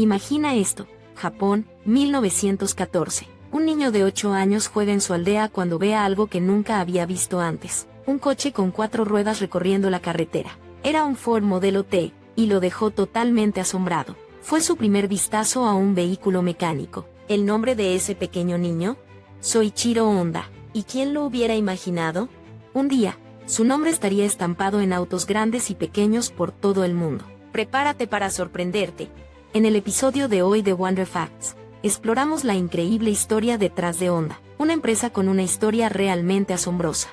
Imagina esto, Japón, 1914. Un niño de 8 años juega en su aldea cuando ve algo que nunca había visto antes. Un coche con 4 ruedas recorriendo la carretera. Era un Ford modelo T, y lo dejó totalmente asombrado. Fue su primer vistazo a un vehículo mecánico. ¿El nombre de ese pequeño niño? Soichiro Honda. ¿Y quién lo hubiera imaginado? Un día, su nombre estaría estampado en autos grandes y pequeños por todo el mundo. Prepárate para sorprenderte. En el episodio de hoy de Wonder Facts, exploramos la increíble historia detrás de Honda, una empresa con una historia realmente asombrosa.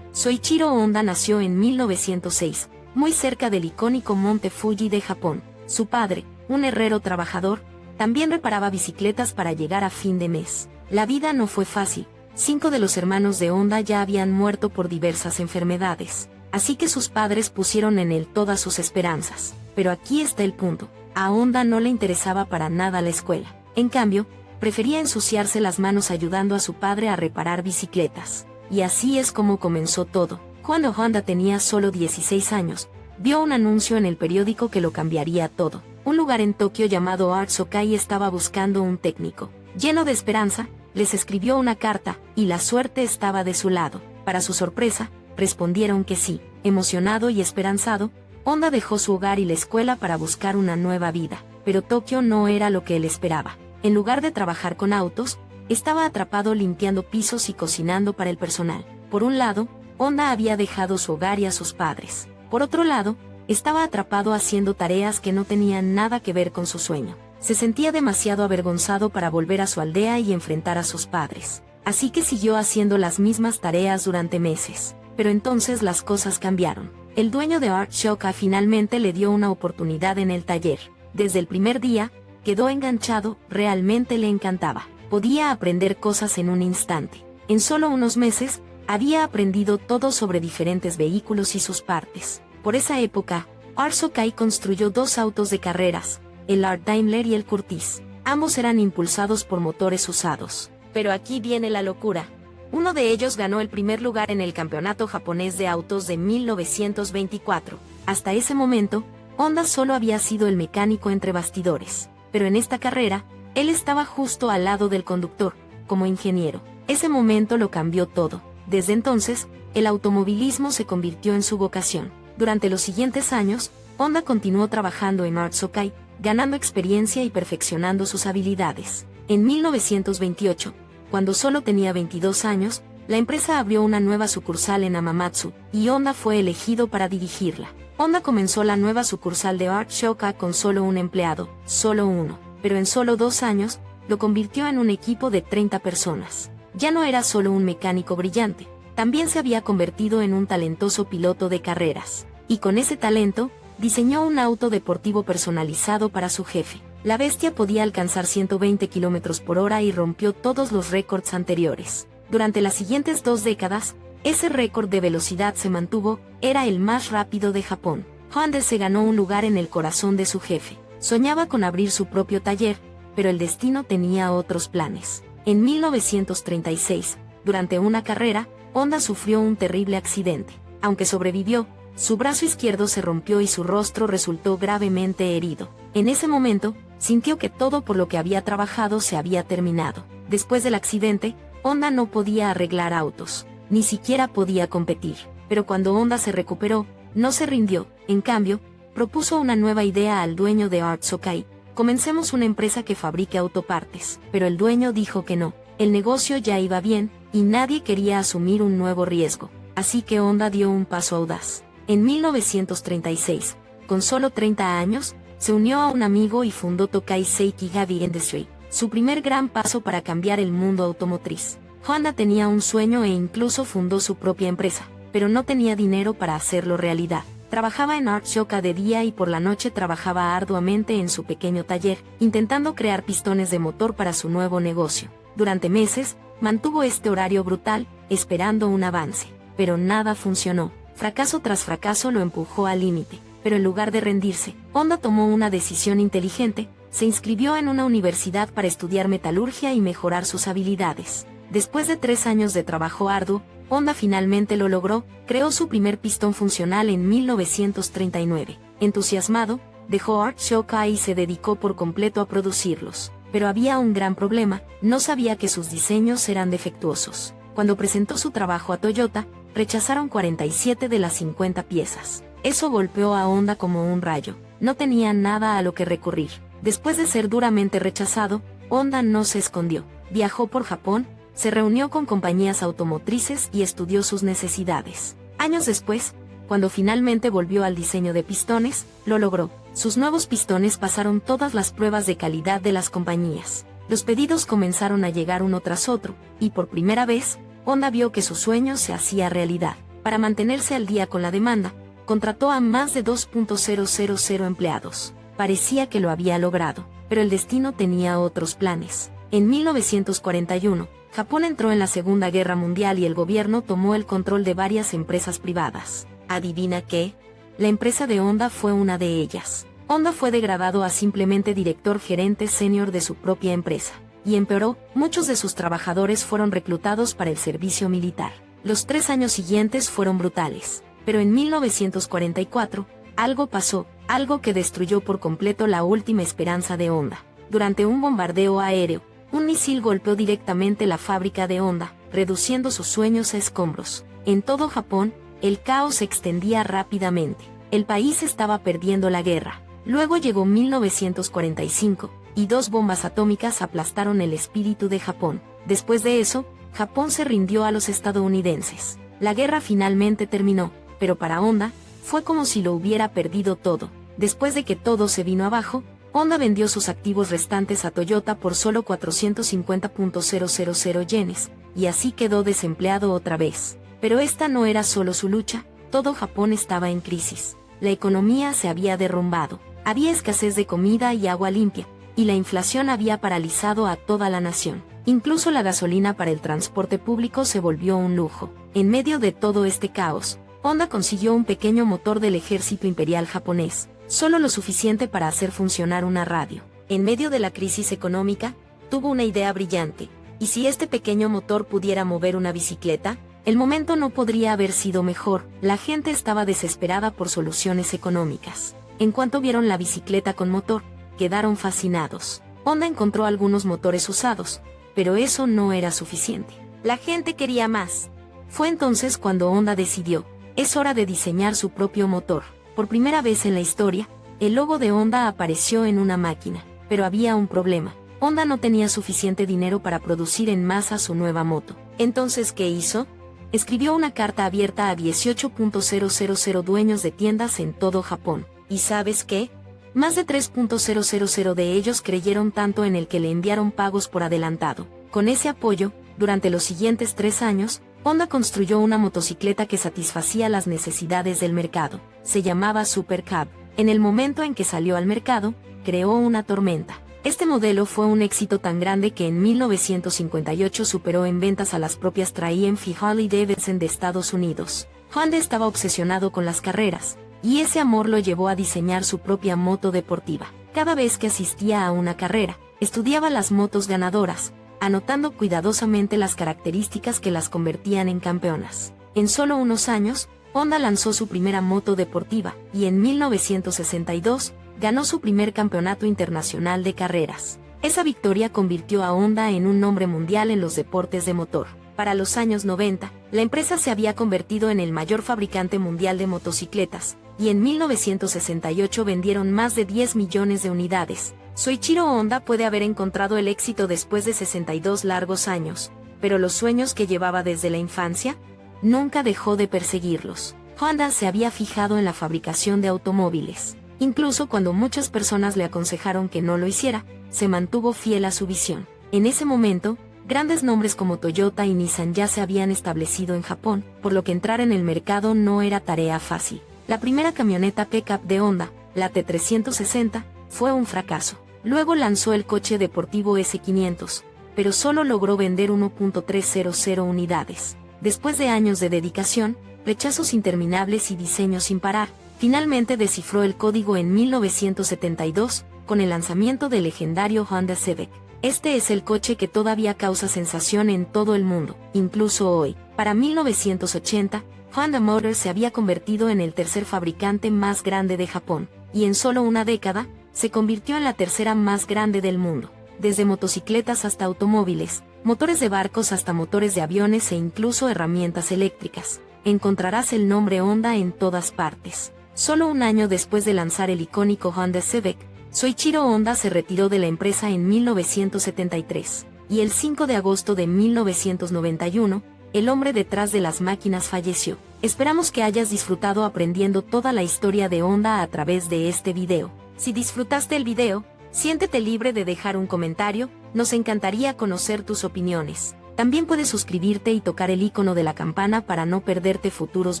Soichiro Honda nació en 1906, muy cerca del icónico Monte Fuji de Japón. Su padre, un herrero trabajador, también reparaba bicicletas para llegar a fin de mes. La vida no fue fácil. 5 de los hermanos de Honda ya habían muerto por diversas enfermedades, así que sus padres pusieron en él todas sus esperanzas. Pero aquí está el punto. A Honda no le interesaba para nada la escuela. En cambio, prefería ensuciarse las manos ayudando a su padre a reparar bicicletas. Y así es como comenzó todo. Cuando Honda tenía solo 16 años, vio un anuncio en el periódico que lo cambiaría todo. Un lugar en Tokio llamado Art Sokai estaba buscando un técnico. Lleno de esperanza, les escribió una carta, y la suerte estaba de su lado. Para su sorpresa, respondieron que sí. Emocionado y esperanzado, Honda dejó su hogar y la escuela para buscar una nueva vida. Pero Tokio no era lo que él esperaba. En lugar de trabajar con autos, estaba atrapado limpiando pisos y cocinando para el personal. Por un lado, Honda había dejado su hogar y a sus padres. Por otro lado, estaba atrapado haciendo tareas que no tenían nada que ver con su sueño. Se sentía demasiado avergonzado para volver a su aldea y enfrentar a sus padres. Así que siguió haciendo las mismas tareas durante meses. Pero entonces las cosas cambiaron. El dueño de Art Shoka finalmente le dio una oportunidad en el taller. Desde el primer día, quedó enganchado, realmente le encantaba. Podía aprender cosas en un instante. En solo unos meses, había aprendido todo sobre diferentes vehículos y sus partes. Por esa época, Art Sokai construyó 2 autos de carreras, el Art Daimler y el Curtiss. Ambos eran impulsados por motores usados. Pero aquí viene la locura. Uno de ellos ganó el primer lugar en el campeonato japonés de autos de 1924. Hasta ese momento, Honda solo había sido el mecánico entre bastidores. Pero en esta carrera, él estaba justo al lado del conductor, como ingeniero. Ese momento lo cambió todo. Desde entonces, el automovilismo se convirtió en su vocación. Durante los siguientes años, Honda continuó trabajando en Art Sokai, ganando experiencia y perfeccionando sus habilidades. En 1928, cuando solo tenía 22 años, la empresa abrió una nueva sucursal en Hamamatsu, y Honda fue elegido para dirigirla. Honda comenzó la nueva sucursal de Art Shoka con solo un empleado, solo uno, pero en solo 2 años, lo convirtió en un equipo de 30 personas. Ya no era solo un mecánico brillante, también se había convertido en un talentoso piloto de carreras. Y con ese talento, diseñó un auto deportivo personalizado para su jefe. La bestia podía alcanzar 120 km por hora y rompió todos los récords anteriores. Durante las siguientes 2 décadas, ese récord de velocidad se mantuvo, era el más rápido de Japón. Honda se ganó un lugar en el corazón de su jefe. Soñaba con abrir su propio taller, pero el destino tenía otros planes. En 1936, durante una carrera, Honda sufrió un terrible accidente. Aunque sobrevivió, su brazo izquierdo se rompió y su rostro resultó gravemente herido. En ese momento, sintió que todo por lo que había trabajado se había terminado. Después del accidente, Honda no podía arreglar autos, ni siquiera podía competir. Pero cuando Honda se recuperó, no se rindió. En cambio, propuso una nueva idea al dueño de Art Sokai: comencemos una empresa que fabrique autopartes. Pero el dueño dijo que no. El negocio ya iba bien, y nadie quería asumir un nuevo riesgo. Así que Honda dio un paso audaz. En 1936, con solo 30 años, se unió a un amigo y fundó Tokai Seiki Heavy Industry, su primer gran paso para cambiar el mundo automotriz. Honda tenía un sueño e incluso fundó su propia empresa, pero no tenía dinero para hacerlo realidad. Trabajaba en Art Shoka de día y por la noche trabajaba arduamente en su pequeño taller, intentando crear pistones de motor para su nuevo negocio. Durante meses, mantuvo este horario brutal, esperando un avance. Pero nada funcionó. Fracaso tras fracaso lo empujó al límite. Pero en lugar de rendirse, Honda tomó una decisión inteligente: se inscribió en una universidad para estudiar metalurgia y mejorar sus habilidades. Después de 3 años de trabajo arduo, Honda finalmente lo logró, creó su primer pistón funcional en 1939. Entusiasmado, dejó Art Shokai y se dedicó por completo a producirlos. Pero había un gran problema, no sabía que sus diseños eran defectuosos. Cuando presentó su trabajo a Toyota, rechazaron 47 de las 50 piezas. Eso golpeó a Honda como un rayo. No tenía nada a lo que recurrir. Después de ser duramente rechazado, Honda no se escondió. Viajó por Japón, se reunió con compañías automotrices y estudió sus necesidades. Años después, cuando finalmente volvió al diseño de pistones, lo logró. Sus nuevos pistones pasaron todas las pruebas de calidad de las compañías. Los pedidos comenzaron a llegar uno tras otro, y por primera vez, Honda vio que su sueño se hacía realidad. Para mantenerse al día con la demanda, contrató a más de 2,000 empleados. Parecía que lo había logrado, pero el destino tenía otros planes. En 1941, Japón entró en la Segunda Guerra Mundial y el gobierno tomó el control de varias empresas privadas. ¿Adivina qué? La empresa de Honda fue una de ellas. Honda fue degradado a simplemente director gerente senior de su propia empresa. Y empeoró, muchos de sus trabajadores fueron reclutados para el servicio militar. Los 3 años siguientes fueron brutales. Pero en 1944, algo pasó, algo que destruyó por completo la última esperanza de Honda. Durante un bombardeo aéreo, un misil golpeó directamente la fábrica de Honda, reduciendo sus sueños a escombros. En todo Japón, el caos se extendía rápidamente. El país estaba perdiendo la guerra. Luego llegó 1945, y 2 bombas atómicas aplastaron el espíritu de Japón. Después de eso, Japón se rindió a los estadounidenses. La guerra finalmente terminó, pero para Honda, fue como si lo hubiera perdido todo. Después de que todo se vino abajo, Honda vendió sus activos restantes a Toyota por solo 450.000 yenes, y así quedó desempleado otra vez. Pero esta no era solo su lucha, todo Japón estaba en crisis. La economía se había derrumbado, había escasez de comida y agua limpia, y la inflación había paralizado a toda la nación. Incluso la gasolina para el transporte público se volvió un lujo. En medio de todo este caos, Honda consiguió un pequeño motor del ejército imperial japonés, solo lo suficiente para hacer funcionar una radio. En medio de la crisis económica, tuvo una idea brillante. ¿Y si este pequeño motor pudiera mover una bicicleta? El momento no podría haber sido mejor. La gente estaba desesperada por soluciones económicas. En cuanto vieron la bicicleta con motor, quedaron fascinados. Honda encontró algunos motores usados, pero eso no era suficiente. La gente quería más. Fue entonces cuando Honda decidió, es hora de diseñar su propio motor. Por primera vez en la historia, el logo de Honda apareció en una máquina, pero había un problema. Honda no tenía suficiente dinero para producir en masa su nueva moto. Entonces, ¿qué hizo? Escribió una carta abierta a 18.000 dueños de tiendas en todo Japón. ¿Y sabes qué? Más de 3.000 de ellos creyeron tanto en él que le enviaron pagos por adelantado. Con ese apoyo, durante los siguientes 3 años, Honda construyó una motocicleta que satisfacía las necesidades del mercado. Se llamaba Super Cab. En el momento en que salió al mercado, creó una tormenta. Este modelo fue un éxito tan grande que en 1958 superó en ventas a las propias Triumph y Harley Davidson de Estados Unidos. Honda estaba obsesionado con las carreras, y ese amor lo llevó a diseñar su propia moto deportiva. Cada vez que asistía a una carrera, estudiaba las motos ganadoras, anotando cuidadosamente las características que las convertían en campeonas. En solo unos años, Honda lanzó su primera moto deportiva, y en 1962, ganó su primer campeonato internacional de carreras. Esa victoria convirtió a Honda en un nombre mundial en los deportes de motor. Para los años 90, la empresa se había convertido en el mayor fabricante mundial de motocicletas, y en 1968 vendieron más de 10 millones de unidades. Soichiro Honda puede haber encontrado el éxito después de 62 largos años, pero los sueños que llevaba desde la infancia, nunca dejó de perseguirlos. Honda se había fijado en la fabricación de automóviles. Incluso cuando muchas personas le aconsejaron que no lo hiciera, se mantuvo fiel a su visión. En ese momento, grandes nombres como Toyota y Nissan ya se habían establecido en Japón, por lo que entrar en el mercado no era tarea fácil. La primera camioneta pickup de Honda, la T360, fue un fracaso. Luego lanzó el coche deportivo S500, pero solo logró vender 1.300 unidades. Después de años de dedicación, rechazos interminables y diseños sin parar, finalmente descifró el código en 1972, con el lanzamiento del legendario Honda Civic. Este es el coche que todavía causa sensación en todo el mundo, incluso hoy. Para 1980, Honda Motors se había convertido en el tercer fabricante más grande de Japón, y en solo una década, se convirtió en la tercera más grande del mundo. Desde motocicletas hasta automóviles, motores de barcos hasta motores de aviones e incluso herramientas eléctricas, encontrarás el nombre Honda en todas partes. Solo un año después de lanzar el icónico Honda Civic, Soichiro Honda se retiró de la empresa en 1973, y el 5 de agosto de 1991, el hombre detrás de las máquinas falleció. Esperamos que hayas disfrutado aprendiendo toda la historia de Honda a través de este video. Si disfrutaste el video, siéntete libre de dejar un comentario, nos encantaría conocer tus opiniones. También puedes suscribirte y tocar el icono de la campana para no perderte futuros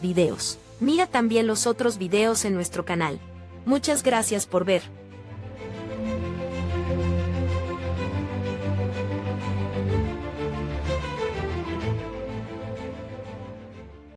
videos. Mira también los otros videos en nuestro canal. Muchas gracias por ver.